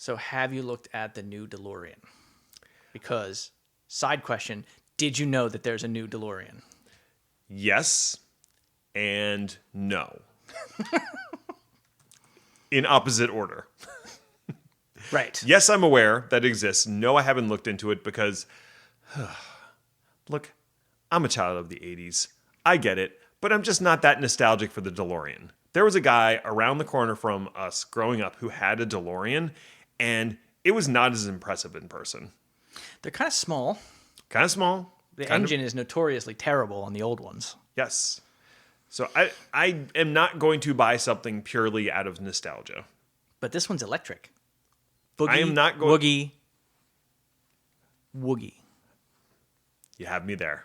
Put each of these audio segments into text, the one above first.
So have you looked at the new DeLorean? Because, side question, did you know that there's a new DeLorean? Yes and no. In opposite order. Right. Yes, I'm aware that it exists. No, I haven't looked into it because, look, I'm a child of the 80s. I get it, but I'm just not that nostalgic for the DeLorean. There was a guy around the corner from us growing up who had a DeLorean, and it was not as impressive in person. They're kind of small. Kind of small. The engine is notoriously terrible on the old ones. Yes. So I am not going to buy something purely out of nostalgia. But this one's electric. Boogie, I am not going... Woogie. You have me there.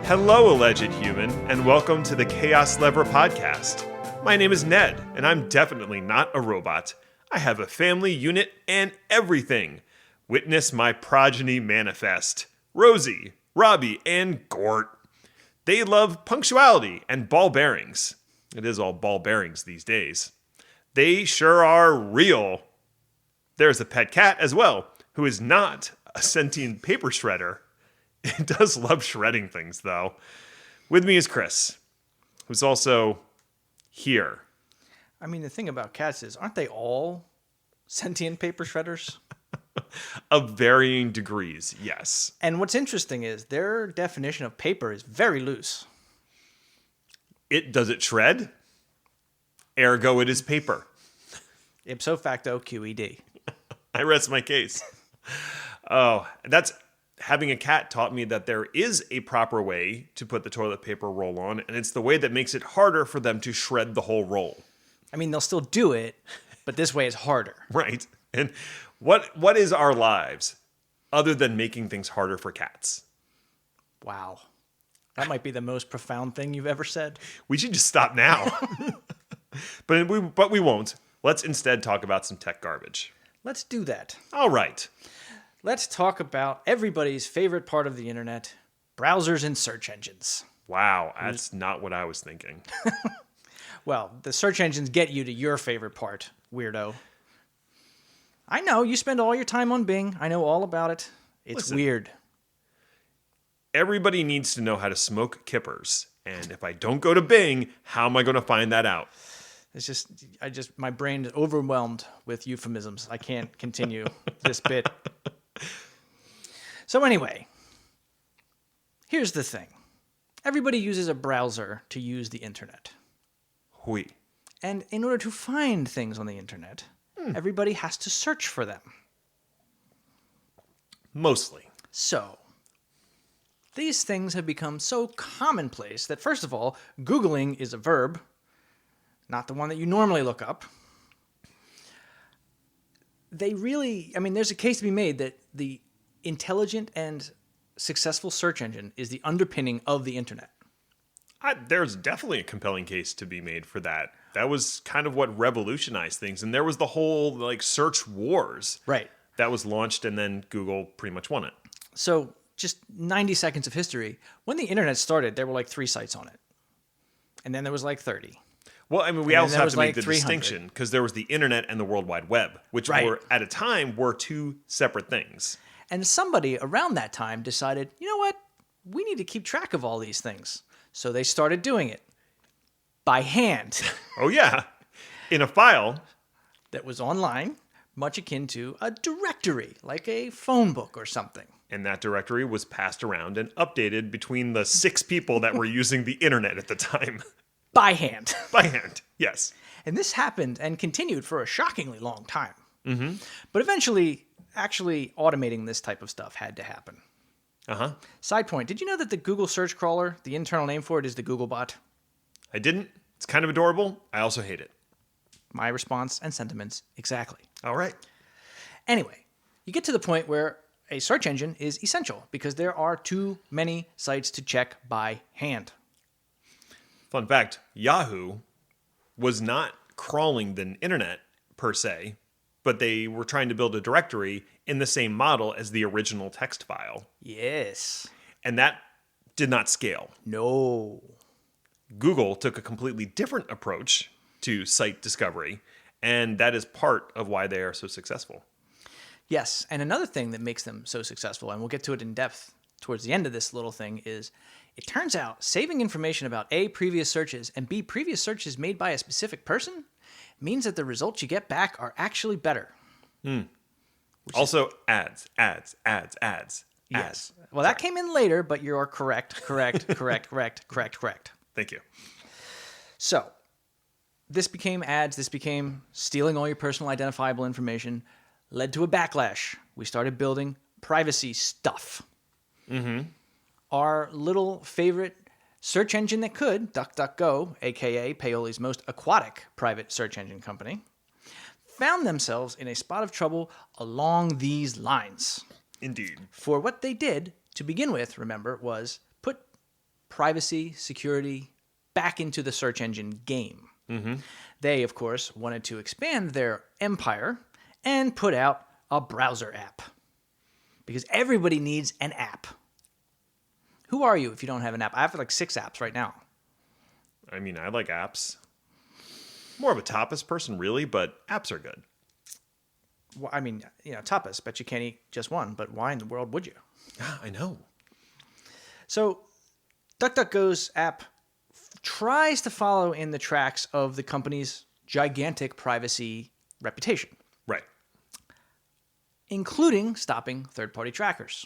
Hello, alleged human, and welcome to the Chaos Lever podcast. My name is Ned, and I'm definitely not a robot. I have a family unit and everything. Witness my progeny manifest. Rosie, Robbie, and Gort. They love punctuality and ball bearings. It is all ball bearings these days. They sure are real. There's a pet cat as well, who is not a sentient paper shredder. It does love shredding things, though. With me is Chris, who's also here. I mean, the thing about cats is, aren't they all sentient paper shredders? Of varying degrees, yes. And what's interesting is their definition of paper is very loose. Does it shred? Ergo, it is paper. Ipso facto QED. I rest my case. Oh, having a cat taught me that there is a proper way to put the toilet paper roll on, and it's the way that makes it harder for them to shred the whole roll. I mean, they'll still do it, but this way is harder. Right. And what is our lives other than making things harder for cats? Wow. That might be the most profound thing you've ever said. We should just stop now. But we won't. Let's instead talk about some tech garbage. Let's do that. All right. Let's talk about everybody's favorite part of the internet, browsers and search engines. Wow, that's not what I was thinking. Well, the search engines get you to your favorite part, weirdo. I know, you spend all your time on Bing. I know all about it. It's weird. Everybody needs to know how to smoke kippers. And if I don't go to Bing, how am I going to find that out? It's my brain is overwhelmed with euphemisms. I can't continue this bit. So anyway, here's the thing. Everybody uses a browser to use the internet. Oui. And in order to find things on the internet, everybody has to search for them. Mostly. So, these things have become so commonplace that, first of all, Googling is a verb, not the one that you normally look up. There's a case to be made that the intelligent and successful search engine is the underpinning of the internet. There's definitely a compelling case to be made for that. That was kind of what revolutionized things. And there was the whole search wars. Right. That was launched, and then Google pretty much won it. So just 90 seconds of history. When the internet started, there were 3 sites on it. And then there was 30. Well, I mean, we also have to make the 300. distinction because there was the internet and the World Wide Web, which were at a time were two separate things. And somebody around that time decided, you know what? We need to keep track of all these things. So they started doing it by hand. Oh, yeah. In a file that was online, much akin to a directory, like a phone book or something. And that directory was passed around and updated between the 6 people that were using the internet at the time. By hand. By hand, yes. And this happened and continued for a shockingly long time. Mm-hmm. But eventually, actually automating this type of stuff had to happen. Uh-huh. Side point, did you know that the Google search crawler, the internal name for it is the Googlebot? I didn't. It's kind of adorable. I also hate it. My response and sentiments exactly. All right. Anyway, you get to the point where a search engine is essential because there are too many sites to check by hand. Fun fact, Yahoo was not crawling the internet per se, but they were trying to build a directory in the same model as the original text file. Yes. And that did not scale. No. Google took a completely different approach to site discovery, And that is part of why they are so successful. Yes, and another thing that makes them so successful, and we'll get to it in depth towards the end of this little thing, is it turns out saving information about A, previous searches, and B, previous searches made by a specific person means that the results you get back are actually better. Also, ads. Yes. Well, that came in later, but you're correct. Correct. Thank you. So, this became ads. This became stealing all your personal identifiable information. Led to a backlash. We started building privacy stuff. Our little favorite search engine that could, DuckDuckGo, aka Paoli's most aquatic private search engine company, found themselves in a spot of trouble along these lines. Indeed. For what they did to begin with, remember, was put privacy, security back into the search engine game. They, of course, wanted to expand their empire and put out a browser app. Because everybody needs an app. Who are you if you don't have an app? I have like 6 apps right now. I mean, I like apps. More of a tapas person, really, but apps are good. Well, I mean, tapas, bet you can't eat just one, but why in the world would you? Yeah, I know. So, DuckDuckGo's app tries to follow in the tracks of the company's gigantic privacy reputation, Right. including stopping third-party trackers,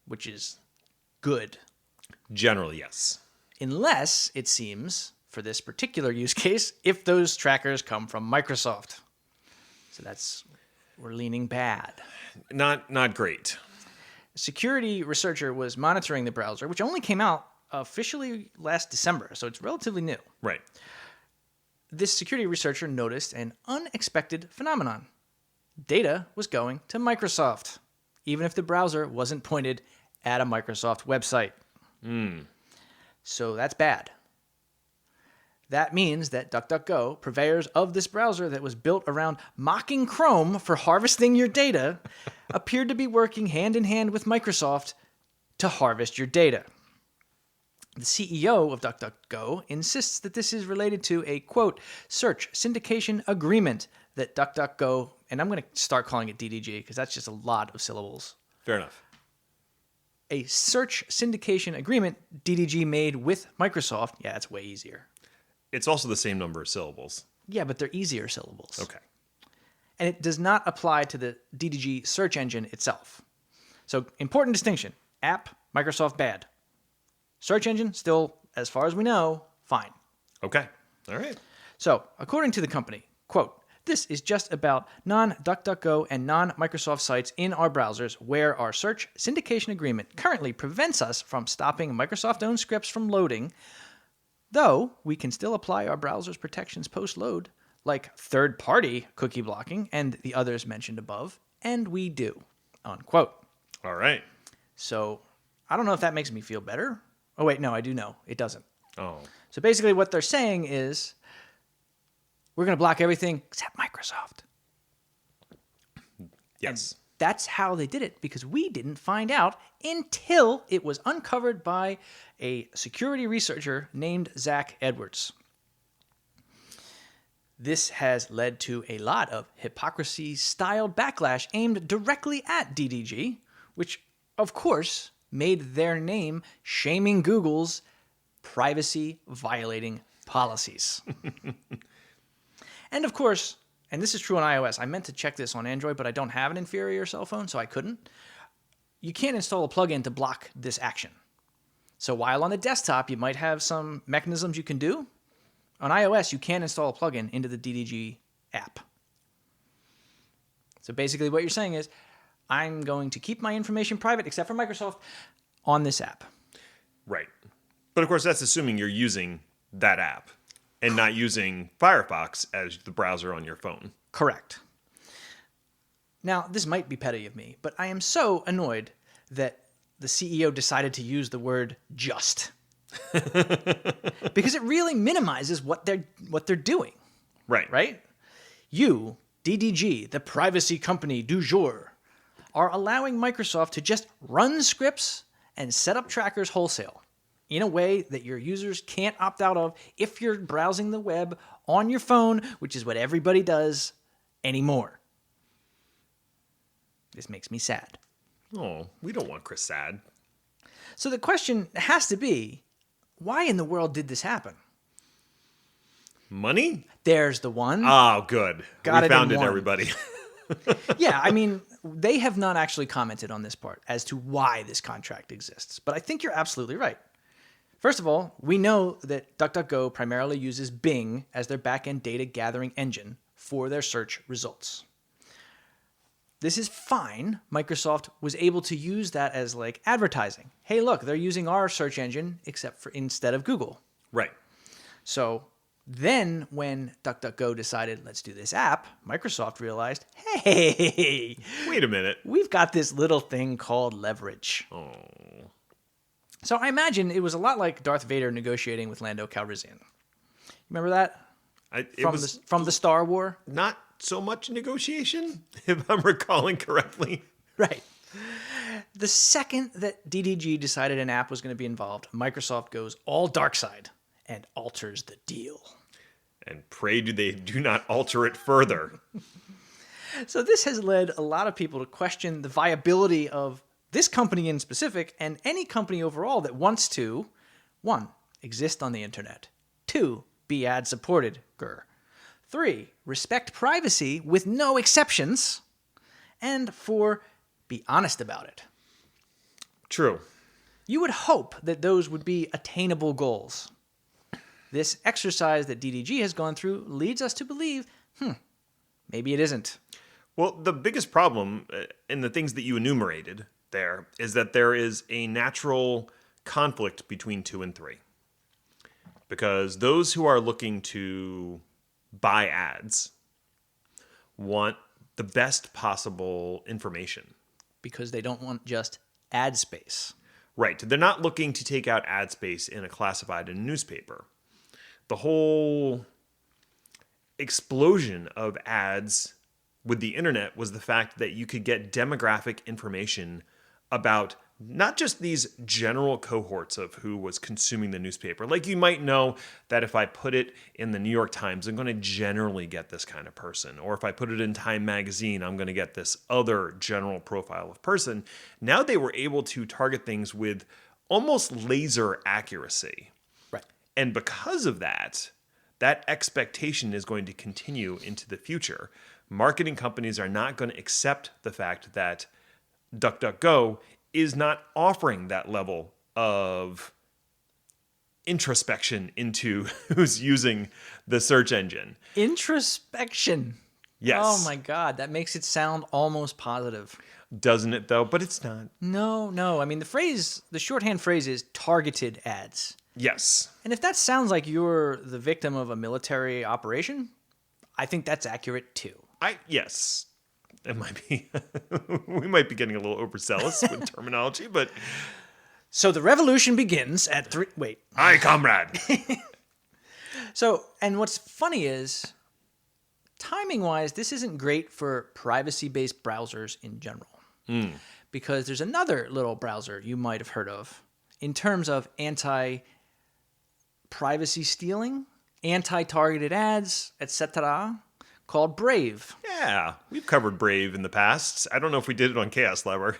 which is good. Generally, yes. Unless, it seems, for this particular use case, if those trackers come from Microsoft. So we're leaning bad. Not great. A security researcher was monitoring the browser, which only came out officially last December, so it's relatively new. Right. This security researcher noticed an unexpected phenomenon. Data was going to Microsoft, even if the browser wasn't pointed at a Microsoft website. So that's bad. That means that DuckDuckGo, purveyors of this browser that was built around mocking Chrome for harvesting your data, appeared to be working hand in hand with Microsoft to harvest your data. The CEO of DuckDuckGo insists that this is related to a, quote, search syndication agreement that DuckDuckGo, and I'm going to start calling it DDG because that's just a lot of syllables. Fair enough. A search syndication agreement DDG made with Microsoft. Yeah, it's way easier. It's also the same number of syllables. Yeah, but they're easier syllables. Okay. And it does not apply to the DDG search engine itself. So, important distinction. App, Microsoft, bad. Search engine, still, as far as we know, fine. Okay. All right. So, according to the company, quote, this is just about non-DuckDuckGo and non-Microsoft sites in our browsers where our search syndication agreement currently prevents us from stopping Microsoft-owned scripts from loading, though we can still apply our browser's protections post-load, like third-party cookie blocking and the others mentioned above, and we do, unquote. All right. So, I don't know if that makes me feel better. Oh, wait, no, I do know. It doesn't. Oh. So basically what they're saying is, we're going to block everything except Microsoft. Yes. And that's how they did it, because we didn't find out until it was uncovered by a security researcher named Zach Edwards. This has led to a lot of hypocrisy-style backlash aimed directly at DDG, which, of course, made their name shaming Google's privacy-violating policies. And of course, and this is true on iOS, I meant to check this on Android, but I don't have an inferior cell phone, so I couldn't. You can't install a plugin to block this action. So while on the desktop, you might have some mechanisms you can do, on iOS, you can install a plugin into the DDG app. So basically what you're saying is, I'm going to keep my information private, except for Microsoft, on this app. Right. But of course, that's assuming you're using that app and not using Firefox as the browser on your phone. Correct. Now, this might be petty of me, but I am so annoyed that the CEO decided to use the word just. Because it really minimizes what they're doing. Right. Right? You, DDG, the privacy company du jour, are allowing Microsoft to just run scripts and set up trackers wholesale in a way that your users can't opt out of if you're browsing the web on your phone, which is what everybody does anymore. This makes me sad. Oh, we don't want Chris sad. So the question has to be, why in the world did this happen? Money? There's the one. Oh, good. Got we it found in it, one. everybody. Yeah, I mean, they have not actually commented on this part as to why this contract exists. But I think you're absolutely right. First of all, we know that DuckDuckGo primarily uses Bing as their back-end data gathering engine for their search results. This is fine. Microsoft was able to use that as like advertising. Hey, look, they're using our search engine except for instead of Google. Right. So then when DuckDuckGo decided, let's do this app, Microsoft realized, hey, Wait a minute. we've got this little thing called leverage. Oh. So I imagine it was a lot like Darth Vader negotiating with Lando Calrissian. Remember that? It was From the Star War? not so much negotiation, if I'm recalling correctly. Right. The second that DDG decided an app was going to be involved, Microsoft goes all dark side and alters the deal. And pray they do not alter it further. So this has led a lot of people to question the viability of this company in specific and any company overall that wants to, 1, exist on the internet, 2, be ad supported, 3, respect privacy with no exceptions, and 4, be honest about it. True. You would hope that those would be attainable goals. This exercise that DDG has gone through leads us to believe, maybe it isn't. Well, the biggest problem in the things that you enumerated there is that there is a natural conflict between 2 and 3. Because those who are looking to buy ads want the best possible information. Because they don't want just ad space. Right. They're not looking to take out ad space in a classified in a newspaper. The whole explosion of ads with the internet was the fact that you could get demographic information about not just these general cohorts of who was consuming the newspaper. Like you might know that if I put it in the New York Times, I'm going to generally get this kind of person. Or if I put it in Time Magazine, I'm going to get this other general profile of person. Now they were able to target things with almost laser accuracy. Right. And because of that, that expectation is going to continue into the future. Marketing companies are not going to accept the fact that DuckDuckGo is not offering that level of introspection into who's using the search engine. Introspection. Yes. Oh my God, that makes it sound almost positive. Doesn't it though? But it's not. No. I mean, the shorthand phrase is targeted ads. Yes. And if that sounds like you're the victim of a military operation, I think that's accurate too. Yes. It might be. We might be getting a little overzealous with terminology, but. So the revolution begins at 3. Wait. Aye, comrade. So, and what's funny is, timing-wise, this isn't great for privacy-based browsers in general. Because there's another little browser you might have heard of in terms of anti-privacy stealing, anti-targeted ads, etc., called Brave. Yeah, we've covered Brave in the past. I don't know if we did it on Chaos Lever.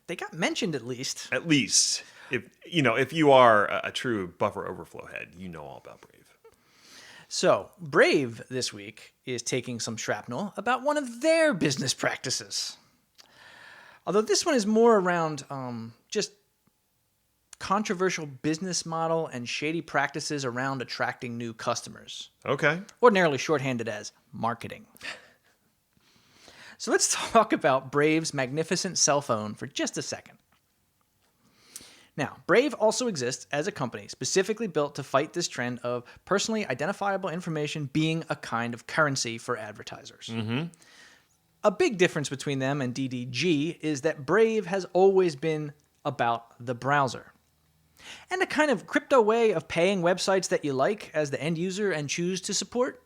They got mentioned at least. At least, if you are a true buffer overflow head, you know all about Brave. So, Brave this week is taking some shrapnel about one of their business practices. Although this one is more around just controversial business model and shady practices around attracting new customers. Okay. Ordinarily shorthanded as marketing. So let's talk about Brave's magnificent cell phone for just a second. Now, Brave also exists as a company specifically built to fight this trend of personally identifiable information being a kind of currency for advertisers. A big difference between them and DDG is that Brave has always been about the browser. And a kind of crypto way of paying websites that you like as the end user and choose to support.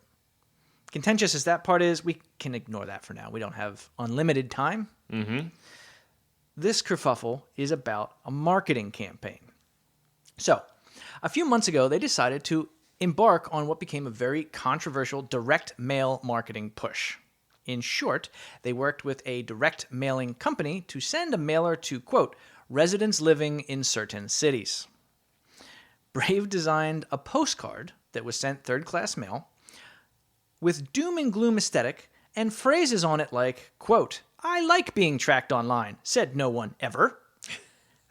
Contentious as that part is, we can ignore that for now. We don't have unlimited time. This kerfuffle is about a marketing campaign. So, a few months ago, they decided to embark on what became a very controversial direct mail marketing push. In short, they worked with a direct mailing company to send a mailer to, quote, residents living in certain cities. Brave designed a postcard that was sent third-class mail with doom and gloom aesthetic and phrases on it like, quote, I like being tracked online, said no one ever,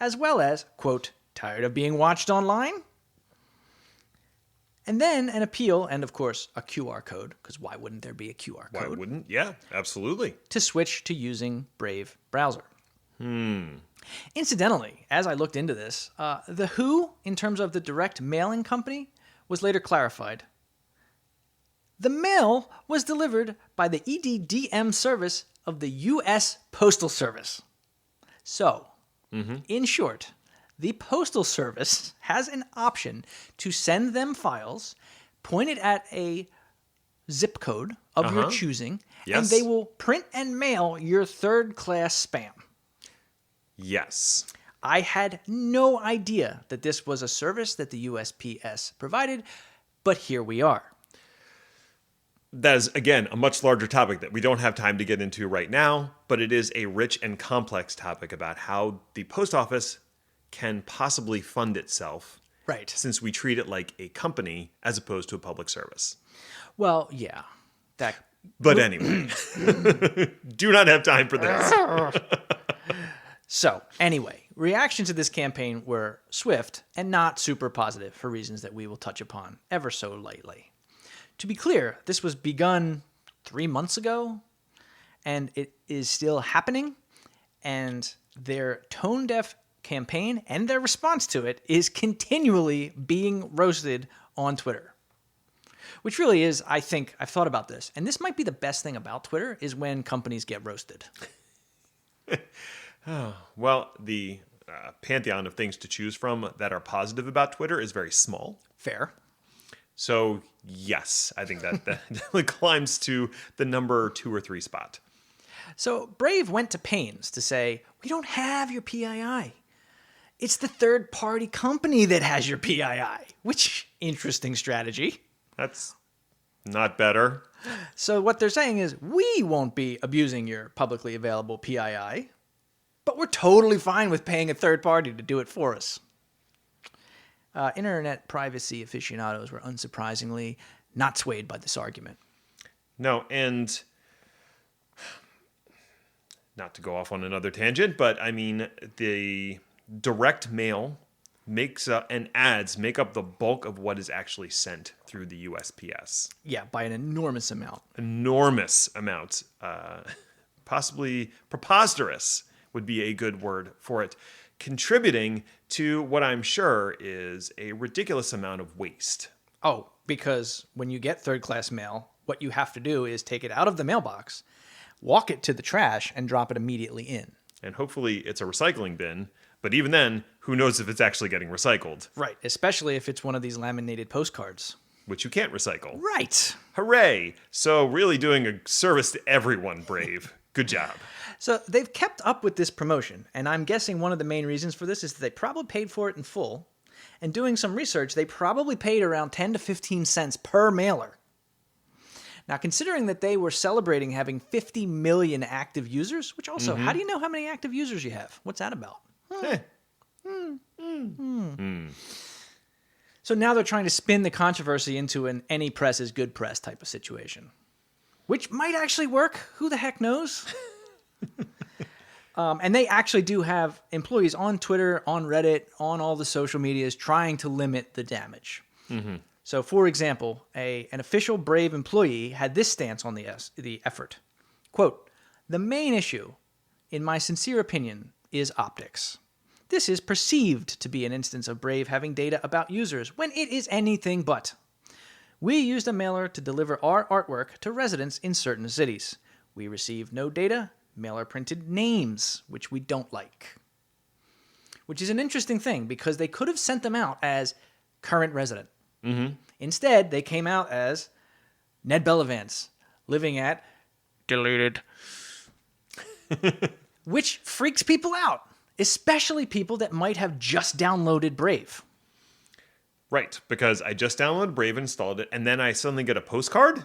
as well as, quote, tired of being watched online? And then an appeal and, of course, a QR code, because why wouldn't there be a QR code? Why wouldn't? Yeah, absolutely. To switch to using Brave browser. Incidentally, as I looked into this, the who, in terms of the direct mailing company, was later clarified. The mail was delivered by the EDDM service of the U.S. Postal Service. So, in short, the Postal Service has an option to send them files pointed at a zip code of your choosing, and they will print and mail your third-class spam. Yes. I had no idea that this was a service that the USPS provided, but here we are. That is, again, a much larger topic that we don't have time to get into right now, but it is a rich and complex topic about how the post office can possibly fund itself. Right. Since we treat it like a company as opposed to a public service. Well, yeah. But anyway, do not have time for this. So, anyway, reactions to this campaign were swift and not super positive for reasons that we will touch upon ever so lightly. To be clear, this was begun 3 months ago, and it is still happening, and their tone-deaf campaign and their response to it is continually being roasted on Twitter. Which really is, I think, I've thought about this, and this might be the best thing about Twitter, is when companies get roasted. Well, the pantheon of things to choose from that are positive about Twitter is very small. Fair. So, yes, I think that definitely climbs to the number 2 or 3 spot. So Brave went to pains to say, we don't have your PII. It's the third-party company that has your PII, which, interesting strategy. That's not better. So what they're saying is, we won't be abusing your publicly available PII, but we're totally fine with paying a third party to do it for us. Internet privacy aficionados were unsurprisingly not swayed by this argument. No, and not to go off on another tangent, but I mean, the direct mail makes and ads make up the bulk of what is actually sent through the USPS. Yeah, by an enormous amount. Enormous amounts. Possibly preposterous would be a good word for it. Contributing to what I'm sure is a ridiculous amount of waste. Oh, because when you get third-class mail, what you have to do is take it out of the mailbox, walk it to the trash, and drop it immediately in. And hopefully it's a recycling bin. But even then, who knows if it's actually getting recycled? Right, especially if it's one of these laminated postcards. Which you can't recycle. Right. Hooray! So really doing a service to everyone, Brave. Good job. So they've kept up with this promotion, and I'm guessing one of the main reasons for this is that they probably paid for it in full. And doing some research, they probably paid around 10 to 15 cents per mailer. Now, considering that they were celebrating having 50 million active users, which also, how do you know how many active users you have? What's that about? So now they're trying to spin the controversy into an any press is good press type of situation, which might actually work. Who the heck knows? And they actually do have employees on Twitter, on Reddit, on all the social medias trying to limit the damage. So, for example, an official Brave employee had this stance on the effort. Quote, "The main issue, in my sincere opinion, is optics. This is perceived to be an instance of Brave having data about users when it is anything but. We used a mailer to deliver our artwork to residents in certain cities. We received no data. Mailer printed names, which we don't like." Which is an interesting thing, because they could have sent them out as current resident. Instead, they came out as Ned Bellavance, living at deleted. Which freaks people out, especially people that might have just downloaded Brave. Right, because I just downloaded Brave, installed it, and then I suddenly get a postcard?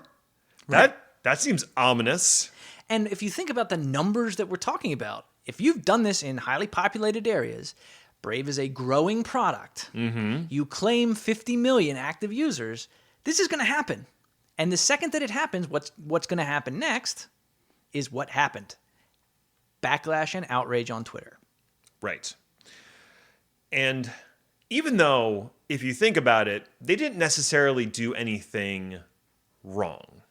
Right. That seems ominous. And if you think about the numbers that we're talking about, if you've done this in highly populated areas, Brave is a growing product. You claim 50 million active users. This is going to happen. And the second that it happens, what's going to happen next is what happened. Backlash and outrage on Twitter. Right. And even though, if you think about it, they didn't necessarily do anything wrong.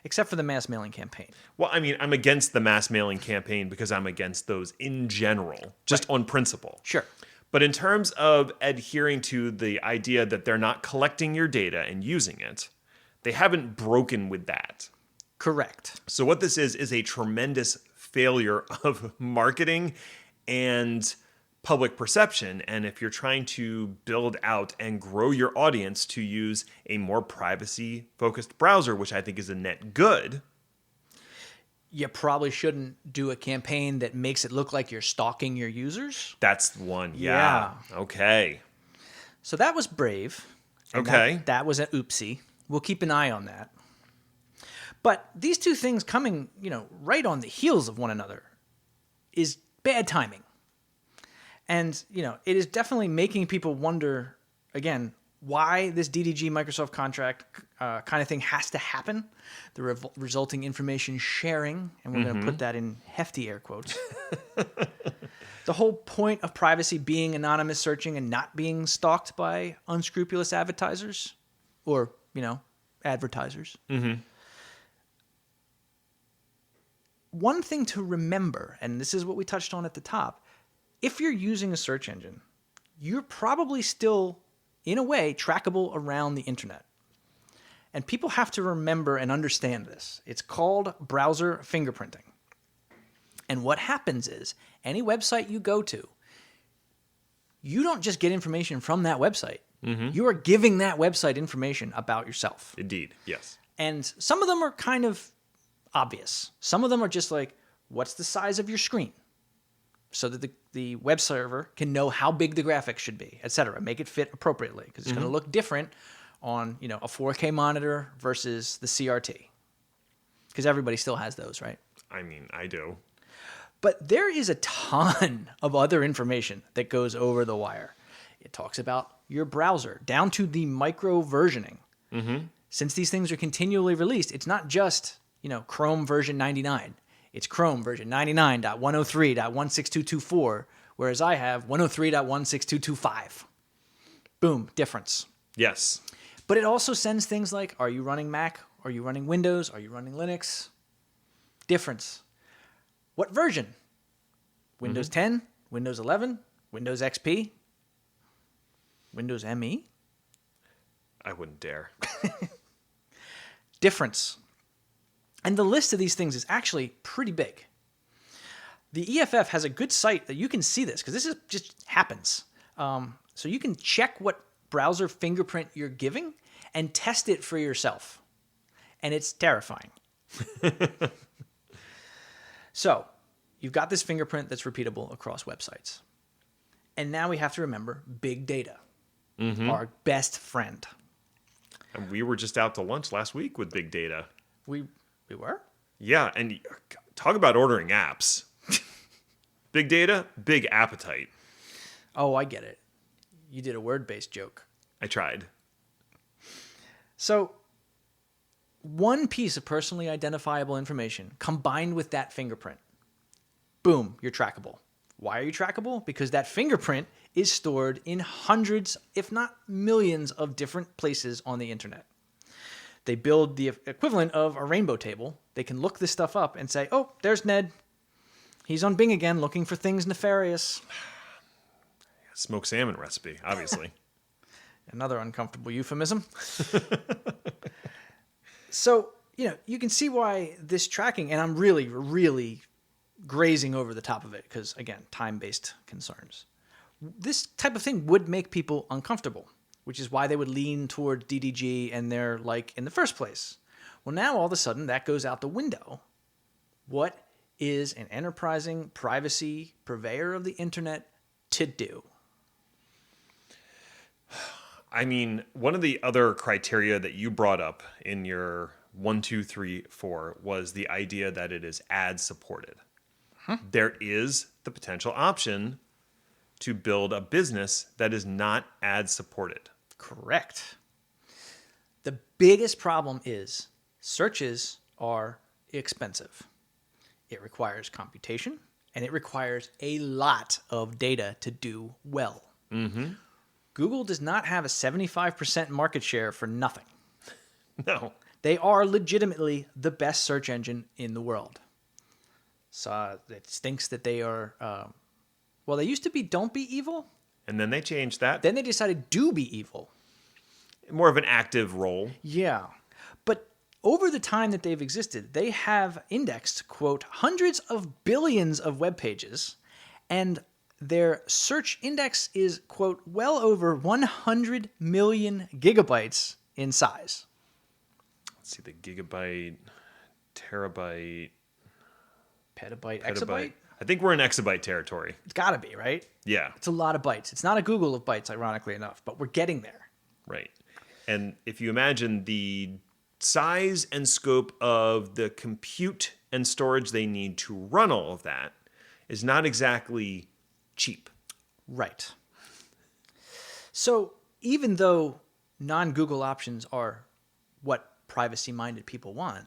Except for the mass mailing campaign. Well, I mean, I'm against the mass mailing campaign because I'm against those in general, just on principle. Sure. But in terms of adhering to the idea that they're not collecting your data and using it, they haven't broken with that. Correct. So what this is a tremendous failure of marketing and public perception. And if you're trying to build out and grow your audience to use a more privacy-focused browser, which I think is a net good, You probably shouldn't do a campaign that makes it look like you're stalking your users. that's the one. Yeah. Okay. So that was Brave. And Okay. That was an oopsie. We'll keep an eye on that. But these two things coming, right on the heels of one another is bad timing. And, it is definitely making people wonder, again, why this DDG Microsoft contract kind of thing has to happen. The resulting information sharing, and we're going to put that in hefty air quotes. The whole point of privacy being anonymous searching and not being stalked by unscrupulous advertisers or, advertisers. One thing to remember, and this is what we touched on at the top, if you're using a search engine, you're probably still, in a way, trackable around the internet. And people have to remember and understand this. It's called browser fingerprinting. And what happens is, any website you go to, you don't just get information from that website. You are giving that website information about yourself. Indeed. Yes. And some of them are kind of obvious. Some of them are just like, what's the size of your screen? So that the web server can know how big the graphics should be, et cetera. Make it fit appropriately because it's going to look different on a 4K monitor versus the CRT. Because everybody still has those, right? I mean, I do. But there is a ton of other information that goes over the wire. It talks about your browser down to the micro versioning. Since these things are continually released, it's not just Chrome version 99. It's Chrome version 99.103.16224, whereas I have 103.16225. Boom, difference. Yes. But it also sends things like, are you running Mac? Are you running Windows? Are you running Linux? Difference. What version? Windows 10, Windows 11, Windows XP, Windows ME? I wouldn't dare. Difference. And the list of these things is actually pretty big. The EFF has a good site that you can see this, because this is just happens. So you can check what browser fingerprint you're giving and test it for yourself. And it's terrifying. So you've got this fingerprint that's repeatable across websites. And now we have to remember big data, our best friend. And we were just out to lunch last week with big data. We were? Yeah, and talk about ordering apps. Big data, big appetite. Oh, I get it. You did a word-based joke. I tried. So one piece of personally identifiable information combined with that fingerprint, boom, you're trackable. Why are you trackable? Because that fingerprint is stored in hundreds, if not millions, of different places on the internet. They build the equivalent of a rainbow table. They can look this stuff up and say, oh, there's Ned. He's on Bing again looking for things nefarious. Smoked salmon recipe, obviously. Another uncomfortable euphemism. So, you can see why this tracking, and I'm really, really grazing over the top of it because, again, time-based concerns. This type of thing would make people uncomfortable, which is why they would lean toward DDG and their like in the first place. Well, now all of a sudden that goes out the window. What is an enterprising privacy purveyor of the internet to do? I mean, one of the other criteria that you brought up in your 1, 2, 3, 4 was the idea that it is ad supported. There is the potential option to build a business that is not ad supported. Correct. The biggest problem is searches are expensive. It requires computation, and it requires a lot of data to do well. Mm-hmm. Google does not have a 75% market share for nothing. No. They are legitimately the best search engine in the world. So it stinks that they are... well, they used to be Don't Be Evil. And then they changed that. Then they decided Do Be Evil. More of an active role. Yeah. But over the time that they've existed, they have indexed, quote, hundreds of billions of web pages, and their search index is, quote, well over 100 million gigabytes in size. Let's see, the gigabyte, terabyte, Petabyte, exabyte? I think we're in exabyte territory. It's got to be, right? Yeah. It's a lot of bytes. It's not a Google of bytes, ironically enough, but we're getting there. Right. And if you imagine the size and scope of the compute and storage they need to run all of that is not exactly cheap. Right. So even though non-Google options are what privacy-minded people want,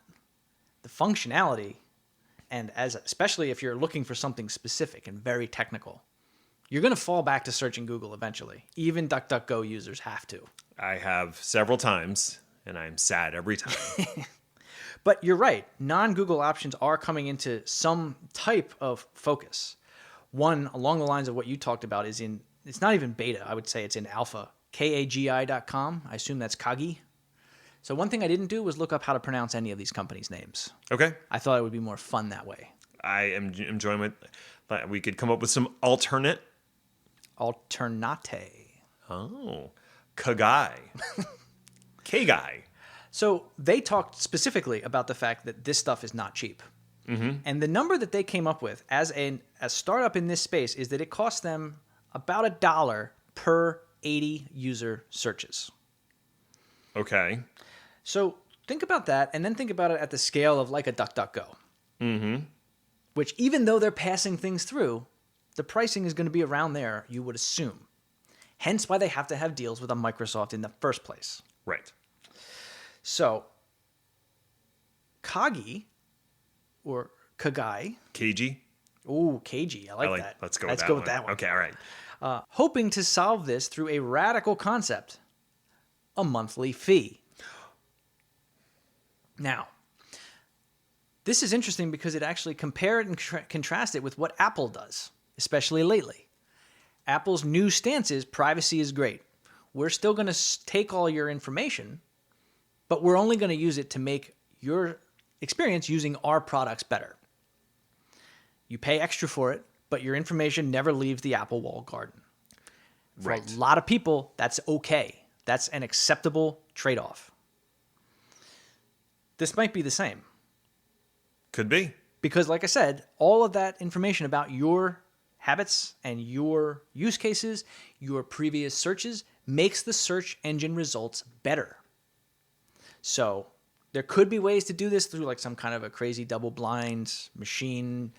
the functionality, and especially if you're looking for something specific and very technical, you're going to fall back to searching Google eventually. Even DuckDuckGo users have to. I have several times, and I'm sad every time. But you're right. Non-Google options are coming into some type of focus. One, along the lines of what you talked about, it's not even beta. I would say it's in alpha. KAGI.com. I assume that's Kagi. So one thing I didn't do was look up how to pronounce any of these companies' names. Okay. I thought it would be more fun that way. I am enjoying it. But we could come up with some alternate. Alternate. Oh. Kagai. K-Guy. So they talked specifically about the fact that this stuff is not cheap. Mm-hmm. And the number that they came up with as a startup in this space is that it costs them about $1 per 80 user searches. Okay. So think about that, and then think about it at the scale of like a DuckDuckGo. Mm-hmm. Which, even though they're passing things through, the pricing is going to be around there, you would assume. Hence why they have to have deals with a Microsoft in the first place. Right. So, Kagi, or Kagai. KG. Ooh, KG. I like that. Let's go with that one. Okay, all right. Hoping to solve this through a radical concept, a monthly fee. Now, this is interesting because it actually compared and contrasted it with what Apple does, especially lately. Apple's new stance is privacy is great. We're still going to take all your information, but we're only going to use it to make your experience using our products better. You pay extra for it, but your information never leaves the Apple walled garden. For a lot of people, that's okay. That's an acceptable trade-off. This might be the same. Could be. Because like I said, all of that information about your habits and your use cases, your previous searches, makes the search engine results better. So there could be ways to do this through like some kind of a crazy double-blind machine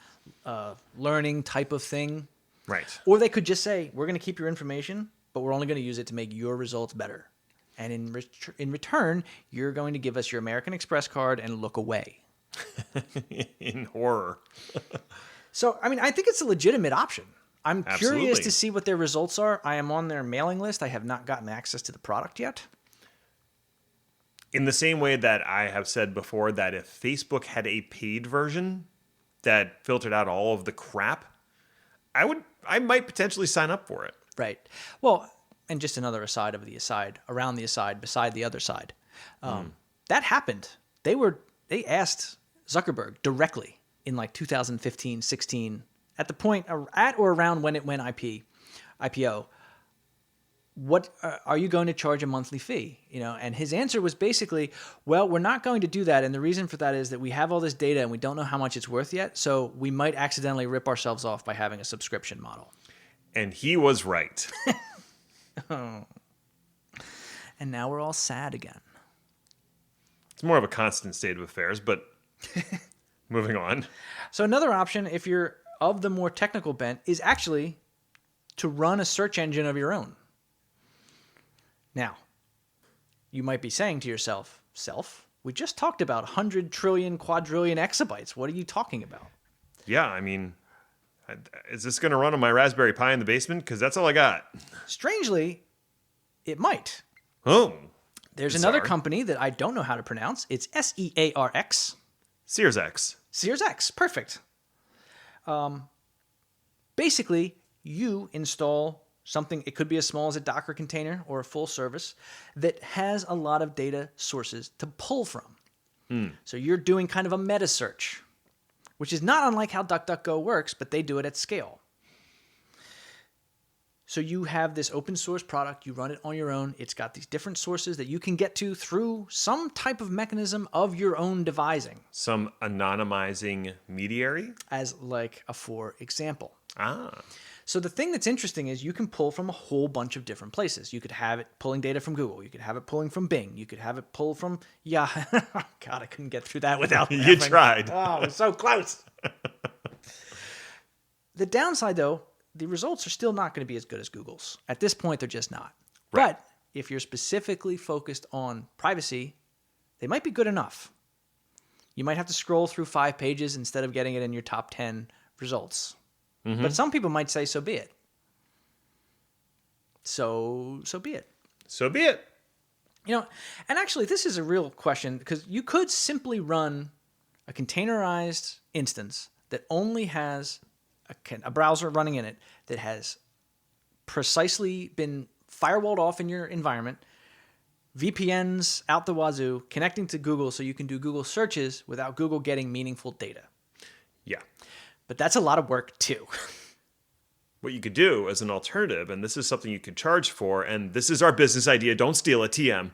learning type of thing. Right. Or they could just say, we're going to keep your information, but we're only going to use it to make your results better. And in return, you're going to give us your American Express card and look away. In horror. So, I mean, I think it's a legitimate option. I'm curious Absolutely. to see what their results are. I am on their mailing list. I have not gotten access to the product yet. In the same way that I have said before that if Facebook had a paid version that filtered out all of the crap, I might potentially sign up for it. Right. Well, and just another aside of the aside, around the aside, beside the other side. That happened. They asked Zuckerberg directly in like 2015, 16, at the point at or around when it went IPO. What are you going to charge a monthly fee? And his answer was basically, well, we're not going to do that. And the reason for that is that we have all this data and we don't know how much it's worth yet. So we might accidentally rip ourselves off by having a subscription model. And he was right. and now we're all sad again. It's more of a constant state of affairs, but moving on. So another option, if you're of the more technical bent, is actually to run a search engine of your own. Now, you might be saying to yourself, we just talked about 100 trillion, quadrillion exabytes. What are you talking about? Yeah, I mean, is this going to run on my Raspberry Pi in the basement? Because that's all I got. Strangely, it might. Oh. There's bizarre. another company that I don't know how to pronounce. It's SEARX. Sears X. Sears X. Perfect. Basically, you install something, it could be as small as a Docker container or a full service that has a lot of data sources to pull from. So you're doing kind of a meta search, which is not unlike how DuckDuckGo works, but they do it at scale. So you have this open source product, you run it on your own. It's got these different sources that you can get to through some type of mechanism of your own devising. Some anonymizing mediary? As like a for example. Ah. So the thing that's interesting is you can pull from a whole bunch of different places. You could have it pulling data from Google. You could have it pulling from Bing. You could have it pull from Yahoo. God, I couldn't get through that without laughing. You tried. Oh, it was so close. The downside, though, the results are still not going to be as good as Google's. At this point, they're just not. Right. But if you're specifically focused on privacy, they might be good enough. You might have to scroll through 5 pages instead of getting it in your top 10 results. But some people might say, so be it. So be it. So be it. You know, and actually, this is a real question because you could simply run a containerized instance that only has a browser running in it that has precisely been firewalled off in your environment, VPNs out the wazoo, connecting to Google so you can do Google searches without Google getting meaningful data. Yeah. But that's a lot of work too. What you could do as an alternative, and this is something you could charge for, and this is our business idea, don't steal it, TM.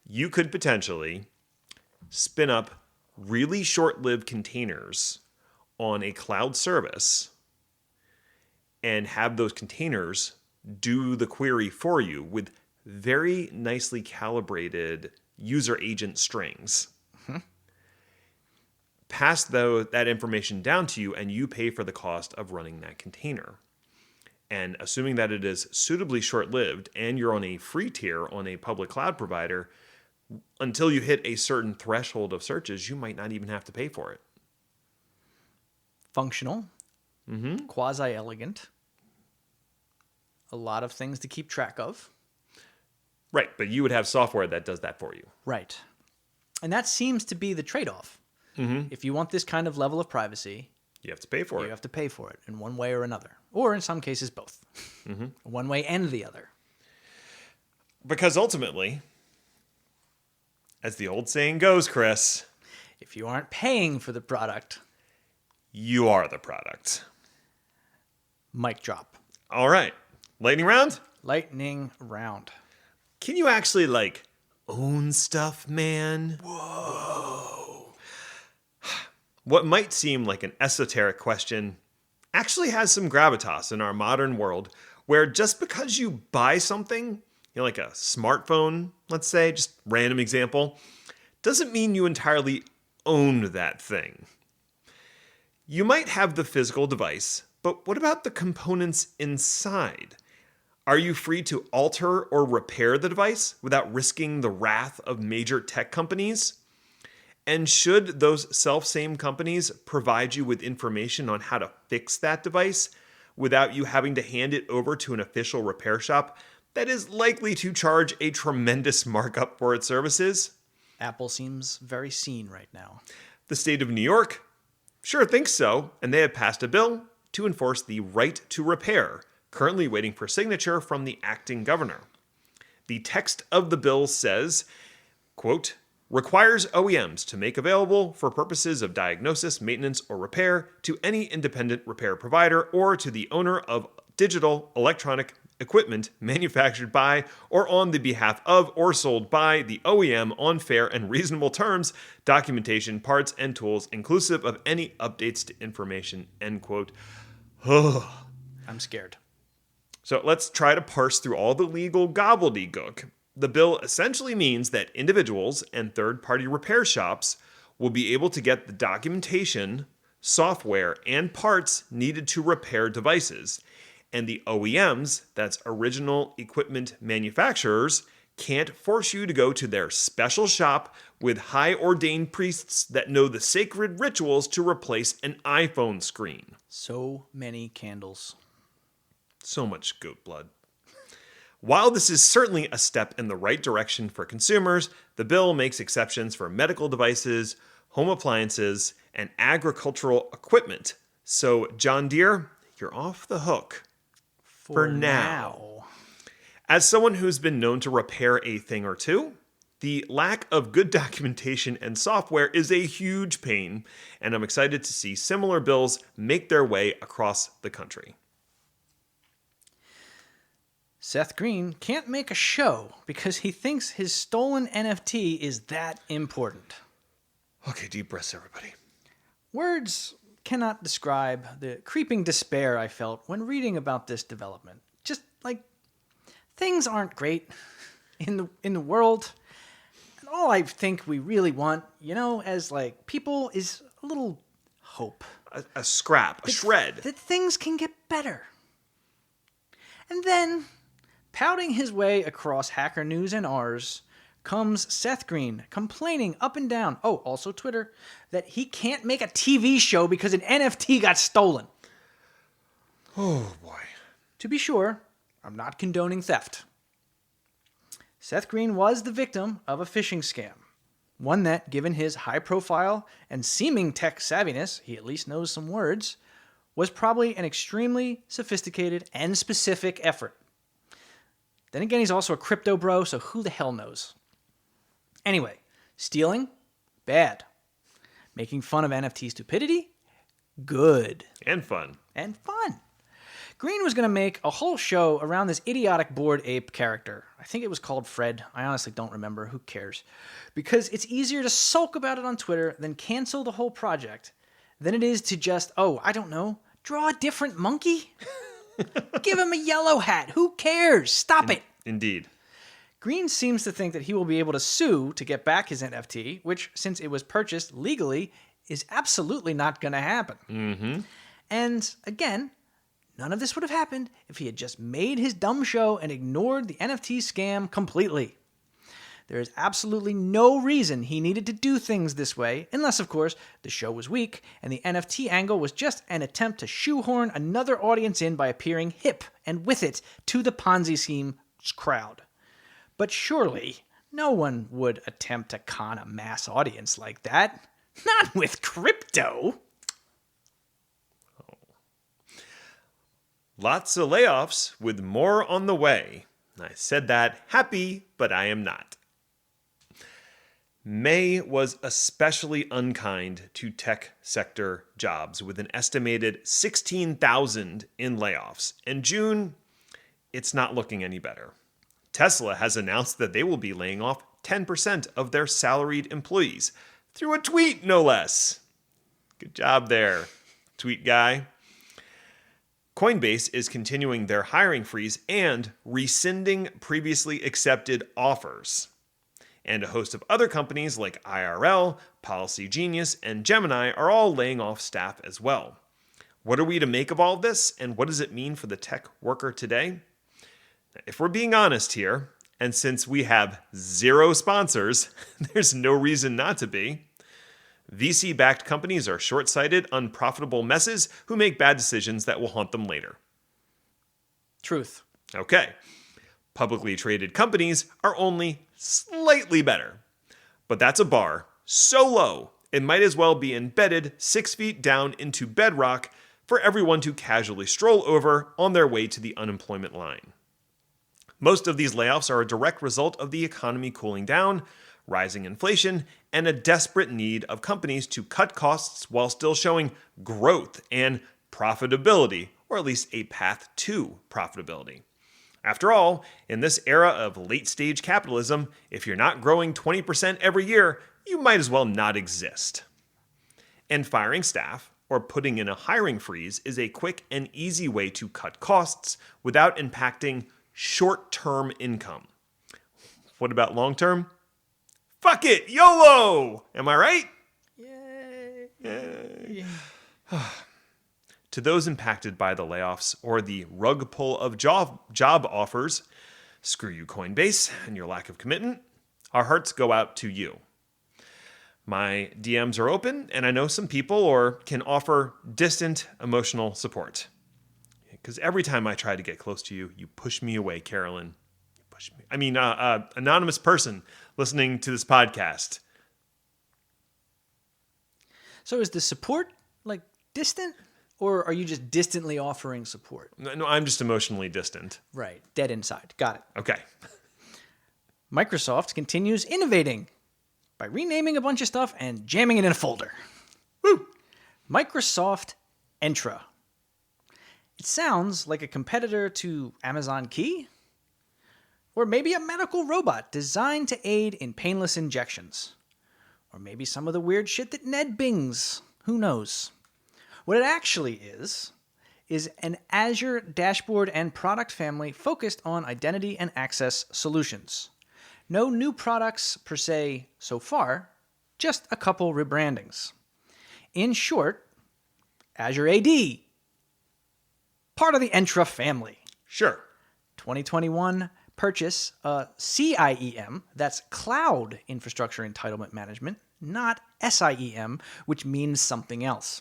You could potentially spin up really short-lived containers on a cloud service and have those containers do the query for you with very nicely calibrated user agent strings. Pass that information down to you, and you pay for the cost of running that container. And assuming that it is suitably short-lived and you're on a free tier on a public cloud provider, until you hit a certain threshold of searches, you might not even have to pay for it. Functional, quasi-elegant, a lot of things to keep track of. Right, but you would have software that does that for you. Right. And that seems to be the trade-off. If you want this kind of level of privacy, You have to pay for you it. have to pay for it in one way or another. Or in some cases, both. One way and the other. Because ultimately, as the old saying goes, Chris, If you aren't paying for the product, you are the product. mic drop. All right. Lightning round? Lightning round. Can you actually, own stuff, man? What might seem like an esoteric question actually has some gravitas in our modern world, where just because you buy something, like a smartphone, let's say, just random example, doesn't mean you entirely own that thing. You might have the physical device, but what about the components inside? Are you free to alter or repair the device without risking the wrath of major tech companies? And should those self-same companies provide you with information on how to fix that device without you having to hand it over to an official repair shop that is likely to charge a tremendous markup for its services? Apple seems very seen right now. The state of New York sure thinks so, and they have passed a bill to enforce the right to repair, currently waiting for signature from the acting governor. The text of the bill says, quote, requires OEMs to make available for purposes of diagnosis, maintenance, or repair to any independent repair provider or to the owner of digital electronic equipment manufactured by or on the behalf of or sold by the OEM on fair and reasonable terms, documentation, parts, and tools inclusive of any updates to information, end quote. I'm scared. So let's try to parse through all the legal gobbledygook. The bill essentially means that individuals and third-party repair shops will be able to get the documentation, software, and parts needed to repair devices. And the OEMs, that's original equipment manufacturers, can't force you to go to their special shop with high-ordained priests that know the sacred rituals to replace an iPhone screen. So many candles. So much goat blood. While this is certainly a step in the right direction for consumers, the bill makes exceptions for medical devices, home appliances, and agricultural equipment. So, John Deere, you're off the hook. For now. As someone who's been known to repair a thing or two, the lack of good documentation and software is a huge pain, and I'm excited to see similar bills make their way across the country. Seth Green can't make a show because he thinks his stolen NFT is that important. Okay, deep breaths, everybody. Words cannot describe the creeping despair I felt when reading about this development. Just like, things aren't great in the world. And all I think we really want, as like people, is a little hope. A scrap, a shred. That things can get better. And then, pouting his way across Hacker News and ours, comes Seth Green complaining up and down, also Twitter, that he can't make a TV show because an NFT got stolen. Oh, boy. To be sure, I'm not condoning theft. Seth Green was the victim of a phishing scam. One that, given his high profile and seeming tech savviness, he at least knows some words, was probably an extremely sophisticated and specific effort. Then again, he's also a crypto bro, so who the hell knows? Anyway, stealing? Bad. Making fun of NFT stupidity? Good. And fun. And fun. Green was going to make a whole show around this idiotic Bored Ape character. I think it was called Fred. I honestly don't remember. Who cares? Because it's easier to sulk about it on Twitter than cancel the whole project than it is to just, draw a different monkey? Give him a yellow hat. Who cares? Stop it. Indeed. Green seems to think that he will be able to sue to get back his NFT, which, since it was purchased legally, is absolutely not going to happen. Mm-hmm. And again, none of this would have happened if he had just made his dumb show and ignored the NFT scam completely. There is absolutely no reason he needed to do things this way, unless, of course, the show was weak and the NFT angle was just an attempt to shoehorn another audience in by appearing hip and with it to the Ponzi scheme crowd. But surely, no one would attempt to con a mass audience like that. Not with crypto. Lots of layoffs with more on the way. I said that happy, but I am not. May was especially unkind to tech sector jobs with an estimated 16,000 in layoffs. And June, it's not looking any better. Tesla has announced that they will be laying off 10% of their salaried employees through a tweet, no less. Good job there, tweet guy. Coinbase is continuing their hiring freeze and rescinding previously accepted offers. And a host of other companies like IRL, Policy Genius, and Gemini are all laying off staff as well. What are we to make of all this, and what does it mean for the tech worker today? If we're being honest here, and since we have zero sponsors, there's no reason not to be. VC-backed companies are short-sighted, unprofitable messes who make bad decisions that will haunt them later. Truth. Okay. Publicly traded companies are only slightly better. But that's a bar so low, it might as well be embedded 6 feet down into bedrock for everyone to casually stroll over on their way to the unemployment line. Most of these layoffs are a direct result of the economy cooling down, rising inflation, and a desperate need of companies to cut costs while still showing growth and profitability, or at least a path to profitability. After all, in this era of late-stage capitalism, if you're not growing 20% every year, you might as well not exist. And firing staff, or putting in a hiring freeze is a quick and easy way to cut costs without impacting short-term income. What about long-term? Fuck it, YOLO! Am I right? Yay. To those impacted by the layoffs or the rug pull of job offers, screw you Coinbase and your lack of commitment, our hearts go out to you. My DMs are open, and I know some people or can offer distant emotional support. Because every time I try to get close to you, you push me away, Carolyn. You push me. I mean, anonymous person listening to this podcast. So is the support like distant, or are you just distantly offering support? No, I'm just emotionally distant. Right. Dead inside. Got it. Okay. Microsoft continues innovating by renaming a bunch of stuff and jamming it in a folder. Woo! Microsoft Entra. It sounds like a competitor to Amazon Key, or maybe a medical robot designed to aid in painless injections. Or maybe some of the weird shit that Ned bings. Who knows? What it actually is an Azure dashboard and product family focused on identity and access solutions. No new products per se so far, just a couple rebrandings. In short, Azure AD, part of the Entra family. Sure. 2021 purchase CIEM, that's Cloud Infrastructure Entitlement Management, not SIEM, which means something else.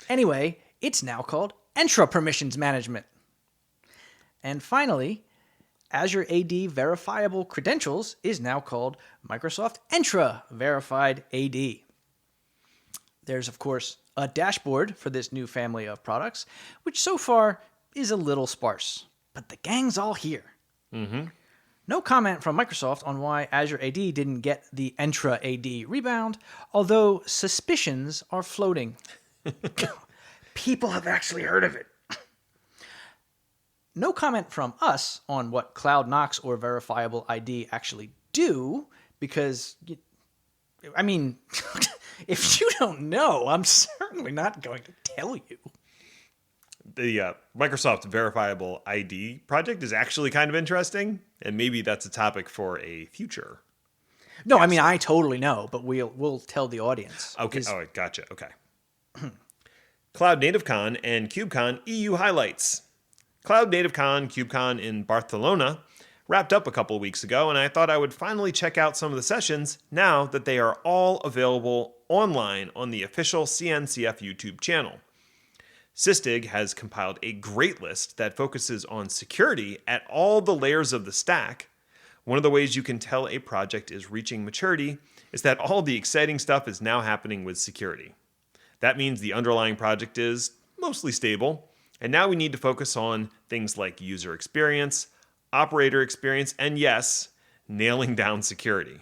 Anyway, it's now called Entra Permissions Management. And finally, Azure AD Verifiable Credentials is now called Microsoft Entra Verified AD. There's, of course, a dashboard for this new family of products, which so far is a little sparse. But the gang's all here. Mm-hmm. No comment from Microsoft on why Azure AD didn't get the Entra AD rebound, although suspicions are floating. People have actually heard of it. No comment from us on what Cloud Knox or Verifiable ID actually do, because, I mean, if you don't know, I'm certainly not going to tell you. The Microsoft Verifiable ID project is actually kind of interesting, and maybe that's a topic for a future. No, I mean, I totally know, but we'll tell the audience. Okay. Oh, gotcha. Okay. Cloud Native Con and KubeCon EU highlights. Cloud Native Con, KubeCon in Barcelona wrapped up a couple of weeks ago, and I thought I would finally check out some of the sessions now that they are all available online on the official CNCF YouTube channel. Sysdig has compiled a great list that focuses on security at all the layers of the stack. One of the ways you can tell a project is reaching maturity is that all the exciting stuff is now happening with security. That means the underlying project is mostly stable, and now we need to focus on things like user experience, operator experience, and yes, nailing down security.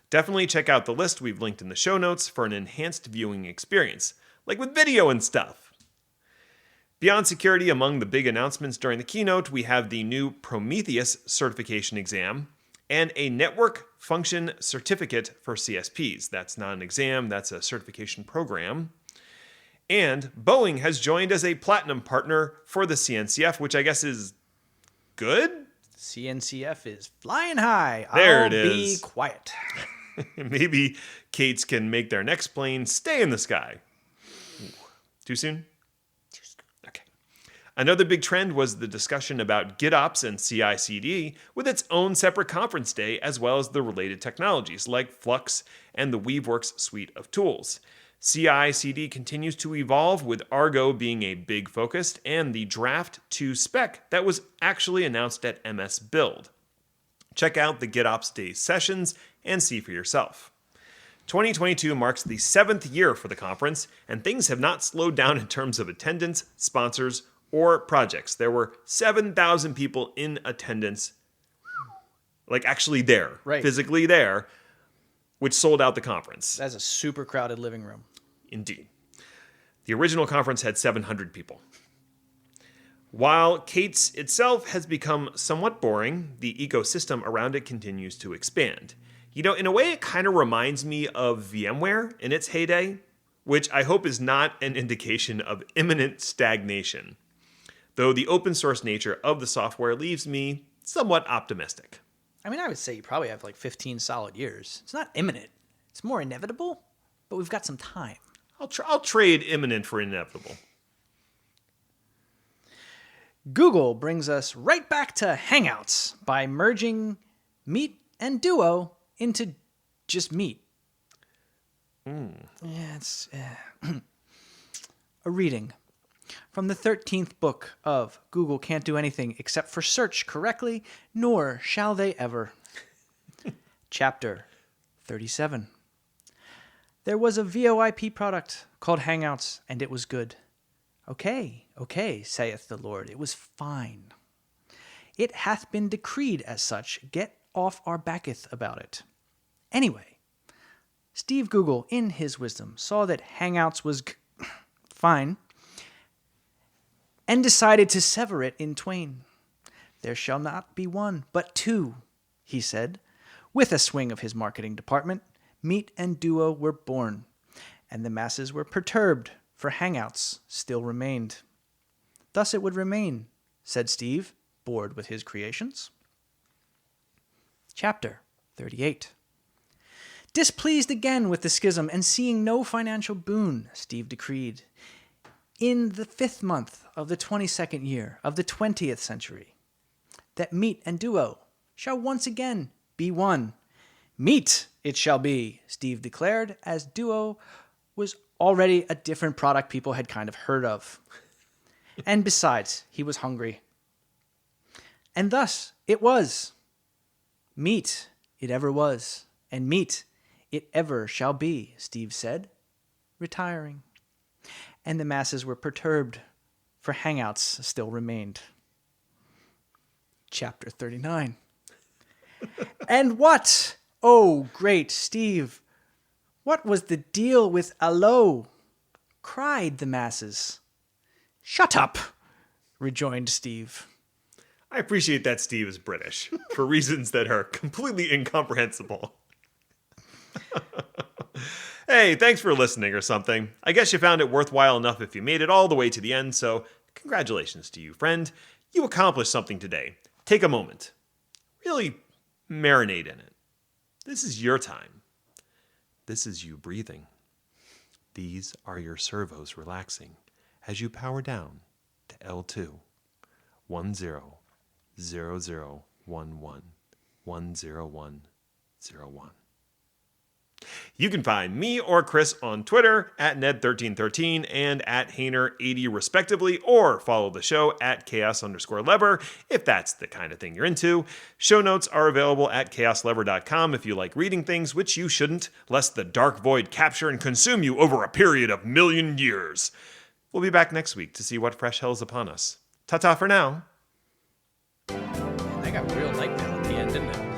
Definitely check out the list we've linked in the show notes for an enhanced viewing experience, like with video and stuff. Beyond security, among the big announcements during the keynote, we have the new Prometheus certification exam and a network function certificate for CSPs. That's not an exam, that's a certification program. And Boeing has joined as a platinum partner for the CNCF, which I guess is good? CNCF is flying high. There it is. Be quiet. Maybe Kates can make their next plane stay in the sky. Too soon? Okay. Another big trend was the discussion about GitOps and CI/CD with its own separate conference day, as well as the related technologies like Flux and the Weaveworks suite of tools. CI/CD continues to evolve, with Argo being a big focus and the draft to spec that was actually announced at MS Build. Check out the GitOps Day sessions and see for yourself. 2022 marks the 7th year for the conference, and things have not slowed down in terms of attendance, sponsors, or projects. There were 7,000 people in attendance, like actually there, right, physically there, which sold out the conference. That's a super crowded living room. Indeed. The original conference had 700 people. While Kates itself has become somewhat boring, the ecosystem around it continues to expand. You know, in a way, it kind of reminds me of VMware in its heyday, which I hope is not an indication of imminent stagnation, though the open source nature of the software leaves me somewhat optimistic. I mean, I would say you probably have like 15 solid years. It's not imminent. It's more inevitable, but we've got some time. I'll trade imminent for inevitable. Google brings us right back to Hangouts by merging Meet and Duo into just Meet. Yeah, it's a reading from the 13th book of Google Can't Do Anything Except for Search Correctly, Nor Shall They Ever. Chapter 37. There was a VoIP product called Hangouts, and it was good. Okay, saith the Lord, it was fine. It hath been decreed as such. Get off our backeth about it. Anyway, Steve Google, in his wisdom, saw that Hangouts was fine and decided to sever it in twain. There shall not be one, but two, he said. With a swing of his marketing department, Meet and Duo were born, and the masses were perturbed, for Hangouts still remained. Thus it would remain, said Steve, bored with his creations. Chapter 38. Displeased again with the schism and seeing no financial boon, Steve decreed, in the 5th month of the 22nd year of the 20th century, that Meet and Duo shall once again be one. Meet it shall be, Steve declared, as Duo was already a different product people had kind of heard of. And besides, he was hungry. And thus it was. Meet it ever was, and meet it ever shall be, Steve said, retiring. And the masses were perturbed, for Hangouts still remained. Chapter 39. And what, oh great Steve, what was the deal with Allo? Cried the masses. Shut up, rejoined Steve. I appreciate that Steve is British, for reasons that are completely incomprehensible. Hey, thanks for listening or something. I guess you found it worthwhile enough if you made it all the way to the end, so congratulations to you, friend. You accomplished something today. Take a moment. Really marinate in it. This is your time. This is you breathing. These are your servos relaxing as you power down to L2 100011 You can find me or Chris on Twitter at Ned1313 and at Hainer80 respectively, or follow the show at chaos_lever if that's the kind of thing you're into. Show notes are available at chaoslever.com if you like reading things, which you shouldn't, lest the dark void capture and consume you over a period of 1,000,000 years. We'll be back next week to see what fresh hell is upon us. Ta-ta for now. That got real light down at the end, didn't it?